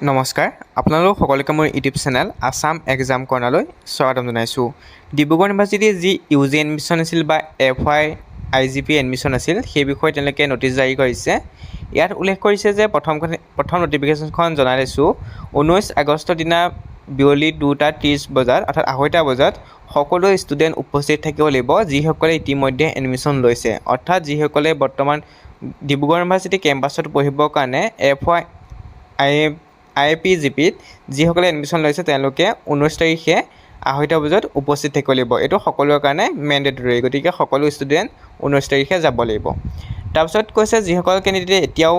নমস্কাৰ আপোনালোক সকলোকে মোৰ ইউটিউব চেনেল আসাম এক্সাম কৰ্ণাৰলৈ স্বাগতম জনাইছোঁ। ডিব্ৰুগড় ইউনিভাৰ্চিটিৰ যি UG এডমিশ্যন আছিল বা FY IGP এডমিশ্যন আছিল সেই বিষয়ে তেওঁলোকে নটিচ জাৰি কৰিছে। ইয়াত উল্লেখ কৰিছে যে প্ৰথম নটিফিকেশ্যনখন জনাই দিছোঁ 19 আগষ্টৰ দিনা বিয়লি 2:30 বজাত অৰ্থাৎ 2:30 বজাত সকলো ষ্টুডেণ্ট উপস্থিত থাকিব লাগিব যিসকলে ইতিমধ্যে এডমিশ্যন লৈছে, অৰ্থাৎ যিসকলে বৰ্তমান ডিব্ৰুগড় ইউনিভাৰ্চিটি কেম্পাছত পঢ়িবৰ কাৰণে FY IPGPত যিসকলে এডমিশ্যন লৈছে তেওঁলোকে 19 তাৰিখে 2:30 বজাত উপস্থিত থাকিব লাগিব। এইটো সকলোৰে কাৰণে মেণ্ডেটৰী, গতিকে সকলো ষ্টুডেণ্ট 19 তাৰিখে যাব লাগিব। তাৰপিছত কৈছে যিসকল কেণ্ডিডেটে এতিয়াও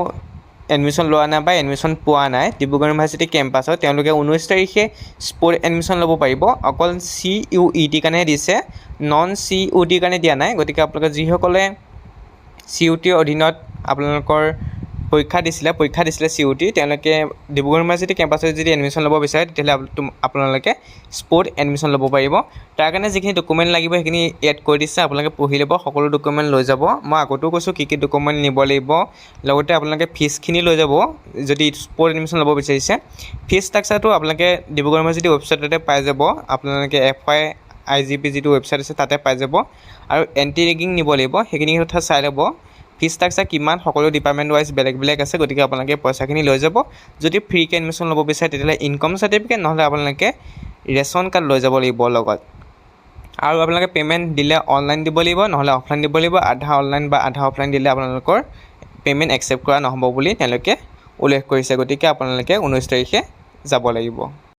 এডমিশ্যন লোৱা নাই বা এডমিশ্যন পোৱা নাই ডিব্ৰুগড় ইউনিভাৰ্চিটি কেম্পাছত, তেওঁলোকে 19 তাৰিখে স্পট এডমিশ্যন ল'ব পাৰিব। অকল CUET কাৰণেহে দিছে, নন CUET কাৰণে দিয়া নাই। গতিকে আপোনালোকে যিসকলে CUETৰ অধীনত আপোনালোকৰ পৰীক্ষা দিছিলে CUET, তেওঁলোকে ডিব্ৰুগড় ইউনিভাৰ্চিটি কেম্পাছত যদি এডমিশ্যন ল'ব বিচাৰে তেতিয়াহ'লে আপোনালোকে স্পট এডমিশ্যন ল'ব পাৰিব। তাৰ কাৰণে যিখিনি ডকুমেণ্ট লাগিব সেইখিনি এড কৰি দিছে, আপোনালোকে পঢ়ি ল'ব, সকলো ডকুমেণ্ট লৈ যাব। মই আগতেও কৈছোঁ কি ডকুমেণ্ট নিব লাগিব, লগতে আপোনালোকে ফিজখিনি লৈ যাব যদি স্পট এডমিশ্যন ল'ব বিচাৰিছে। ফিজ ষ্ট্ৰাকচাৰটো আপোনালোকে ডিব্ৰুগড় ইউনিভাৰ্চিটি ৱেবছাইটতে পাই যাব, আপোনালোকে FY IGP যিটো ৱেবছাইট আছে তাতে পাই যাব। আৰু এণ্টি ৰেগিং নিব লাগিব, সেইখিনি কথা চাই ল'ব। ফিজ ষ্ট্ৰাকচাৰ কিমান সকলো ডিপাৰ্টমেণ্ট ৱাইজ বেলেগ বেলেগ আছে, গতিকে আপোনালোকে পইচাখিনি লৈ যাব। যদি ফ্ৰীকৈ এডমিশ্যন ল'ব বিচাৰে তেতিয়াহ'লে ইনকম চাৰ্টিফিকেট নহ'লে আপোনালোকে ৰেচন কাৰ্ড লৈ যাব লাগিব লগত। আৰু আপোনালোকে পে'মেণ্ট দিলে অনলাইন দিব লাগিব নহ'লে অফলাইন দিব লাগিব। আধা অনলাইন বা আধা অফলাইন দিলে আপোনালোকৰ পে'মেণ্ট একচেপ্ট কৰা নহ'ব বুলি তেওঁলোকে উল্লেখ কৰিছে। গতিকে আপোনালোকে 19 তাৰিখে যাব লাগিব।